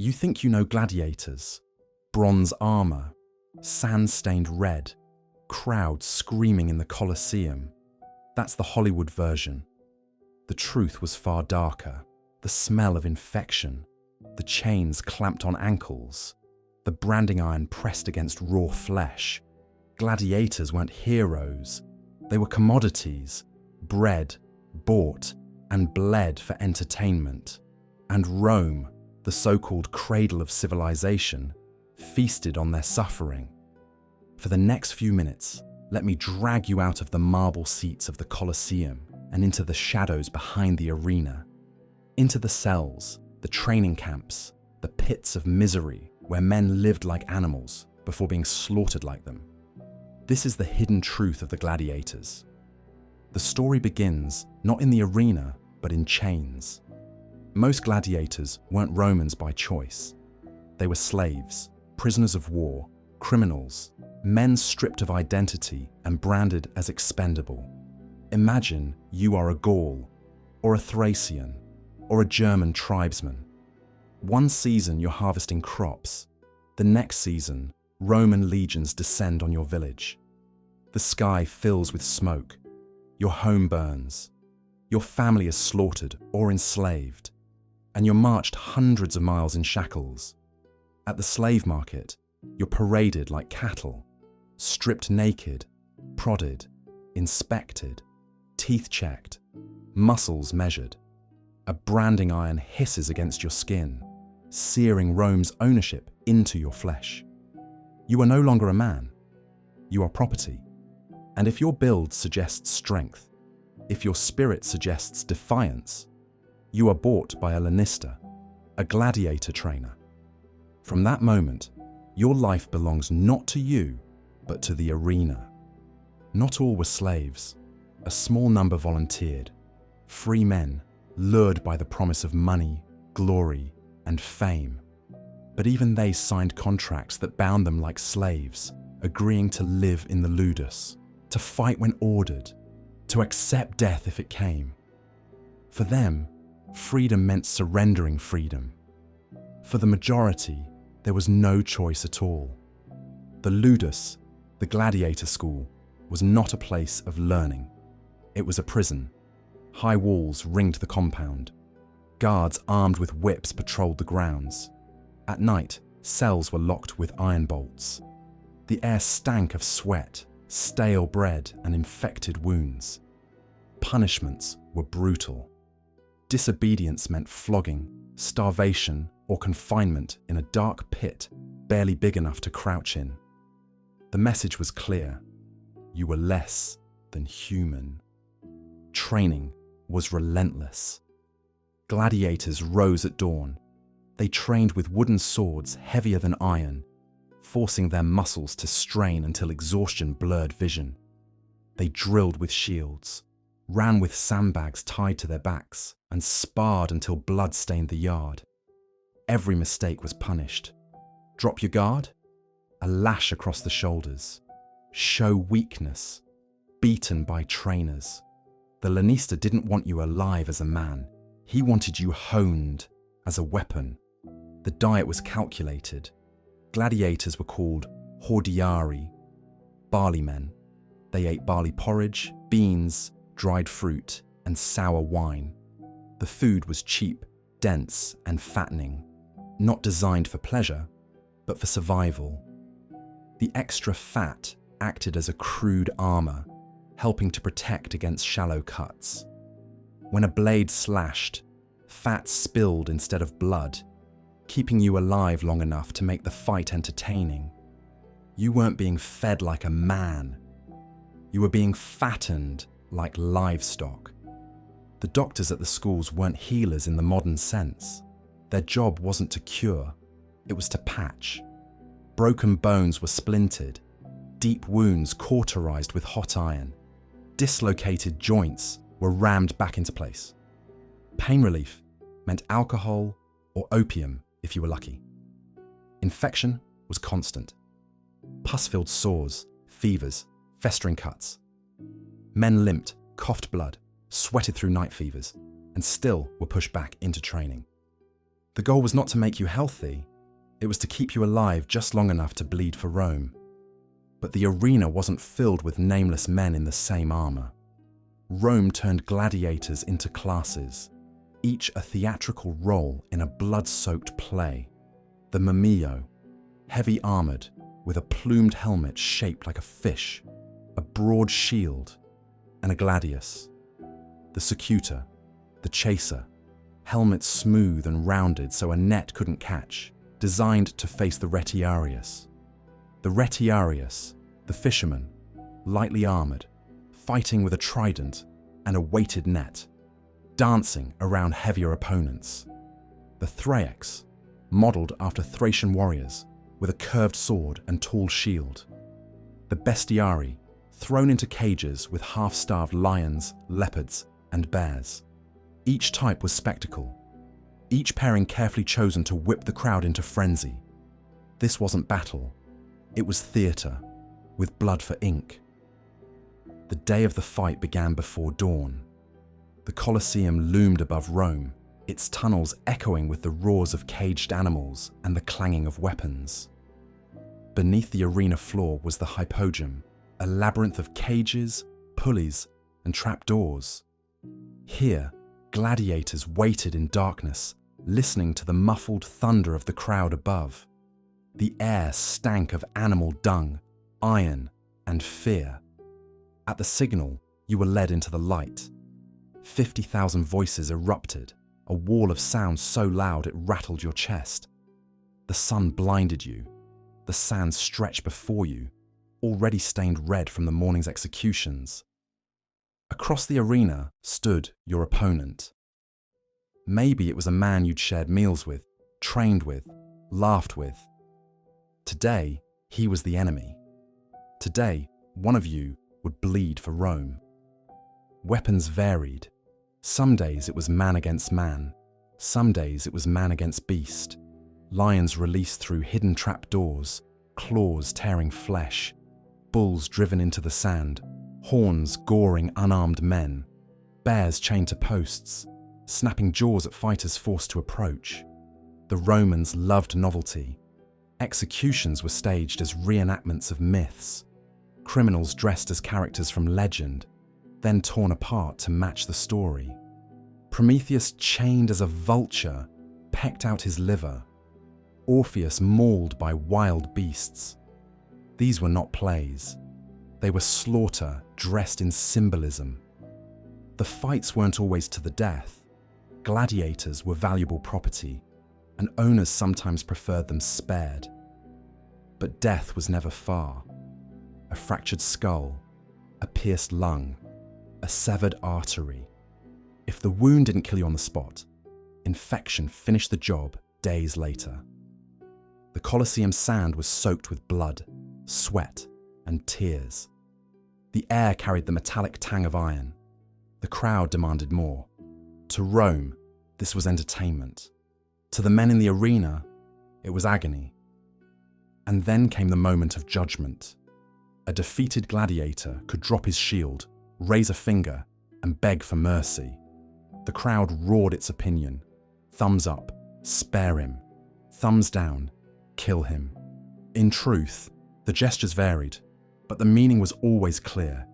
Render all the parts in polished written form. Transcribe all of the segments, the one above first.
You think you know gladiators, bronze armor, sand-stained red, crowds screaming in the Colosseum. That's the Hollywood version. The truth was far darker. The smell of infection, the chains clamped on ankles, the branding iron pressed against raw flesh. Gladiators weren't heroes. They were commodities, bred, bought, and bled for entertainment. And Rome, the so-called cradle of civilization, feasted on their suffering. For the next few minutes, let me drag you out of the marble seats of the Colosseum and into the shadows behind the arena. Into the cells, the training camps, the pits of misery where men lived like animals before being slaughtered like them. This is the hidden truth of the gladiators. The story begins not in the arena, but in chains. Most gladiators weren't Romans by choice. They were slaves, prisoners of war, criminals, men stripped of identity and branded as expendable. Imagine you are a Gaul, or a Thracian, or a German tribesman. One season you're harvesting crops. The next season, Roman legions descend on your village. The sky fills with smoke. Your home burns. Your family is slaughtered or enslaved. And you're marched hundreds of miles in shackles. At the slave market, you're paraded like cattle, stripped naked, prodded, inspected, teeth checked, muscles measured. A branding iron hisses against your skin, searing Rome's ownership into your flesh. You are no longer a man. You are property. And if your build suggests strength, if your spirit suggests defiance, you are bought by a lanista, a gladiator trainer. From that moment, your life belongs not to you, but to the arena. Not all were slaves. A small number volunteered. Free men, lured by the promise of money, glory, and fame. But even they signed contracts that bound them like slaves, agreeing to live in the ludus, to fight when ordered, to accept death if it came. For them, freedom meant surrendering freedom. For the majority, there was no choice at all. The ludus, the gladiator school, was not a place of learning. It was a prison. High walls ringed the compound. Guards armed with whips patrolled the grounds. At night, cells were locked with iron bolts. The air stank of sweat, stale bread, and infected wounds. Punishments were brutal. Disobedience meant flogging, starvation, or confinement in a dark pit barely big enough to crouch in. The message was clear. You were less than human. Training was relentless. Gladiators rose at dawn. They trained with wooden swords heavier than iron, forcing their muscles to strain until exhaustion blurred vision. They drilled with shields, ran with sandbags tied to their backs, and sparred until blood stained the yard. Every mistake was punished. Drop your guard? A lash across the shoulders. Show weakness. Beaten by trainers. The lanista didn't want you alive as a man. He wanted you honed as a weapon. The diet was calculated. Gladiators were called hordiari, barley men. They ate barley porridge, beans, dried fruit, and sour wine. The food was cheap, dense, and fattening, not designed for pleasure, but for survival. The extra fat acted as a crude armor, helping to protect against shallow cuts. When a blade slashed, fat spilled instead of blood, keeping you alive long enough to make the fight entertaining. You weren't being fed like a man. You were being fattened like livestock. The doctors at the schools weren't healers in the modern sense. Their job wasn't to cure, it was to patch. Broken bones were splintered, deep wounds cauterized with hot iron. Dislocated joints were rammed back into place. Pain relief meant alcohol or opium if you were lucky. Infection was constant. Pus-filled sores, fevers, festering cuts. Men limped, coughed blood, sweated through night fevers, and still were pushed back into training. The goal was not to make you healthy, it was to keep you alive just long enough to bleed for Rome. But the arena wasn't filled with nameless men in the same armour. Rome turned gladiators into classes, each a theatrical role in a blood-soaked play. The Mumio, heavy armoured, with a plumed helmet shaped like a fish, a broad shield, and a gladius. The Secutor, the chaser, helmet smooth and rounded so a net couldn't catch, designed to face the Retiarius. The Retiarius, the fisherman, lightly armoured, fighting with a trident and a weighted net, dancing around heavier opponents. The Thraex, modelled after Thracian warriors, with a curved sword and tall shield. The Bestiari, thrown into cages with half-starved lions, leopards, and bears. Each type was spectacle, each pairing carefully chosen to whip the crowd into frenzy. This wasn't battle, it was theatre, with blood for ink. The day of the fight began before dawn. The Colosseum loomed above Rome, its tunnels echoing with the roars of caged animals and the clanging of weapons. Beneath the arena floor was the Hypogeum, a labyrinth of cages, pulleys, and trapdoors. Here, gladiators waited in darkness, listening to the muffled thunder of the crowd above. The air stank of animal dung, iron, and fear. At the signal, you were led into the light. 50,000 voices erupted, a wall of sound so loud it rattled your chest. The sun blinded you. The sand stretched before you, already stained red from the morning's executions. Across the arena stood your opponent. Maybe it was a man you'd shared meals with, trained with, laughed with. Today, he was the enemy. Today, one of you would bleed for Rome. Weapons varied. Some days it was man against man. Some days it was man against beast. Lions released through hidden trapdoors, claws tearing flesh, bulls driven into the sand, horns goring unarmed men, bears chained to posts, snapping jaws at fighters forced to approach. The Romans loved novelty. Executions were staged as reenactments of myths. Criminals dressed as characters from legend, then torn apart to match the story. Prometheus chained as a vulture, pecked out his liver. Orpheus mauled by wild beasts. These were not plays. They were slaughter dressed in symbolism. The fights weren't always to the death. Gladiators were valuable property, and owners sometimes preferred them spared. But death was never far. A fractured skull, a pierced lung, a severed artery. If the wound didn't kill you on the spot, infection finished the job days later. The Colosseum sand was soaked with blood, sweat, and tears. The air carried the metallic tang of iron. The crowd demanded more. To Rome, this was entertainment. To the men in the arena, it was agony. And then came the moment of judgment. A defeated gladiator could drop his shield, raise a finger, and beg for mercy. The crowd roared its opinion. Thumbs up, spare him. Thumbs down, kill him. In truth, the gestures varied, but the meaning was always clear.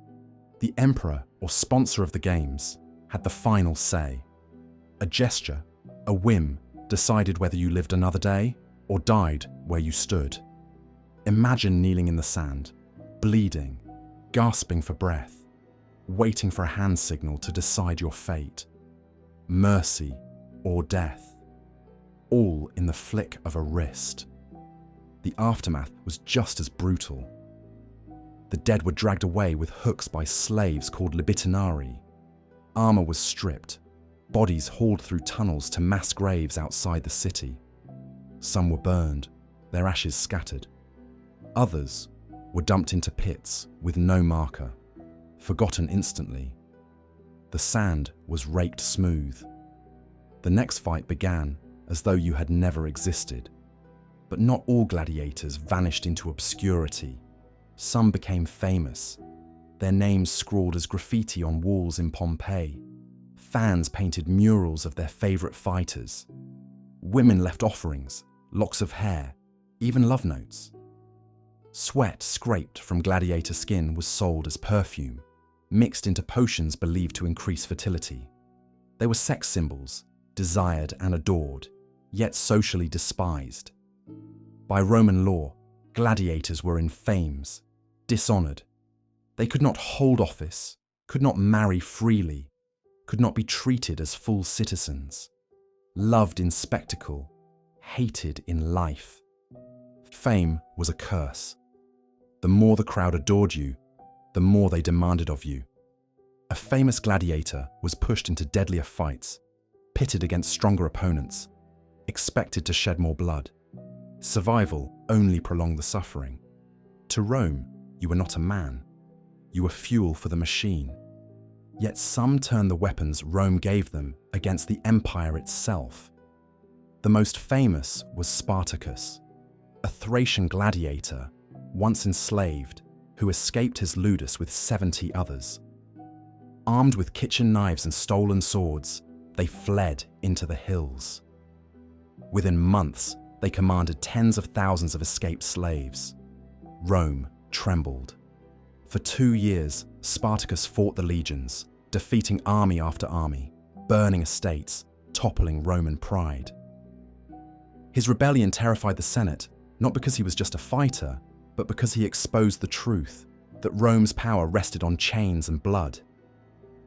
The emperor, or sponsor of the games, had the final say. A gesture, a whim, decided whether you lived another day or died where you stood. Imagine kneeling in the sand, bleeding, gasping for breath, waiting for a hand signal to decide your fate. Mercy or death, all in the flick of a wrist. The aftermath was just as brutal. The dead were dragged away with hooks by slaves called libitinari. Armour was stripped, bodies hauled through tunnels to mass graves outside the city. Some were burned, their ashes scattered. Others were dumped into pits with no marker, forgotten instantly. The sand was raked smooth. The next fight began as though you had never existed. But not all gladiators vanished into obscurity. Some became famous, their names scrawled as graffiti on walls in Pompeii. Fans painted murals of their favourite fighters. Women left offerings, locks of hair, even love notes. Sweat scraped from gladiator skin was sold as perfume, mixed into potions believed to increase fertility. They were sex symbols, desired and adored, yet socially despised. By Roman law, gladiators were infames, dishonored. They could not hold office, could not marry freely, could not be treated as full citizens. Loved in spectacle, hated in life. Fame was a curse. The more the crowd adored you, the more they demanded of you. A famous gladiator was pushed into deadlier fights, pitted against stronger opponents, expected to shed more blood. Survival only prolonged the suffering. To Rome, you were not a man. You were fuel for the machine. Yet some turned the weapons Rome gave them against the empire itself. The most famous was Spartacus, a Thracian gladiator, once enslaved, who escaped his ludus with 70 others. Armed with kitchen knives and stolen swords, they fled into the hills. Within months, they commanded tens of thousands of escaped slaves. Rome trembled. For 2 years, Spartacus fought the legions, defeating army after army, burning estates, toppling Roman pride. His rebellion terrified the Senate, not because he was just a fighter, but because he exposed the truth, that Rome's power rested on chains and blood.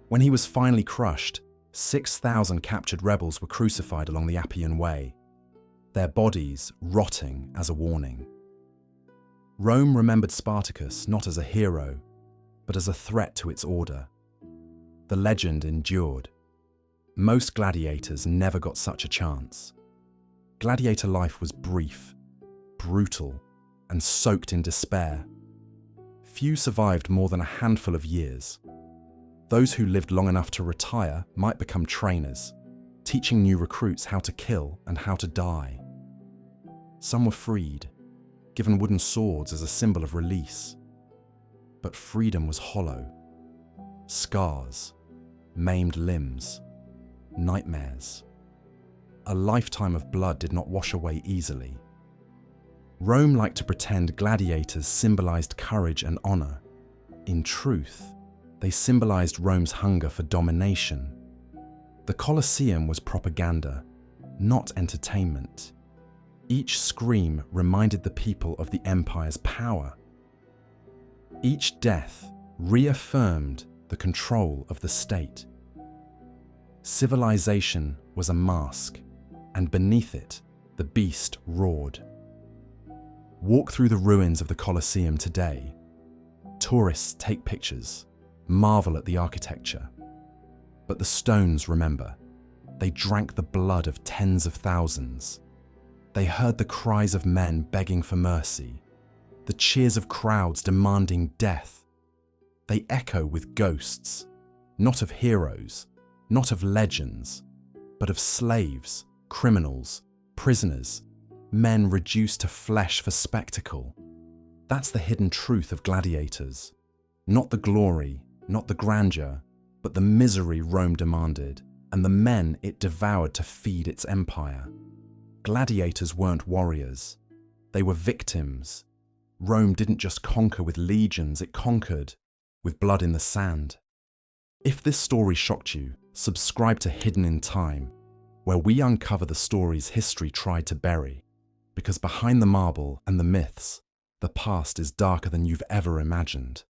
When he was finally crushed, 6,000 captured rebels were crucified along the Appian Way, their bodies rotting as a warning. Rome remembered Spartacus not as a hero, but as a threat to its order. The legend endured. Most gladiators never got such a chance. Gladiator life was brief, brutal, and soaked in despair. Few survived more than a handful of years. Those who lived long enough to retire might become trainers, teaching new recruits how to kill and how to die. Some were freed, given wooden swords as a symbol of release. But freedom was hollow. Scars, maimed limbs, nightmares. A lifetime of blood did not wash away easily. Rome liked to pretend gladiators symbolized courage and honor. In truth, they symbolized Rome's hunger for domination. The Colosseum was propaganda, not entertainment. Each scream reminded the people of the empire's power. Each death reaffirmed the control of the state. Civilization was a mask, and beneath it, the beast roared. Walk through the ruins of the Colosseum today. Tourists take pictures, marvel at the architecture. But the stones remember. They drank the blood of tens of thousands. They heard the cries of men begging for mercy, the cheers of crowds demanding death. They echo with ghosts, not of heroes, not of legends, but of slaves, criminals, prisoners, men reduced to flesh for spectacle. That's the hidden truth of gladiators. Not the glory, not the grandeur, but the misery Rome demanded, and the men it devoured to feed its empire. Gladiators weren't warriors. They were victims. Rome didn't just conquer with legions, it conquered with blood in the sand. If this story shocked you, subscribe to Hidden in Time, where we uncover the stories history tried to bury. Because behind the marble and the myths, the past is darker than you've ever imagined.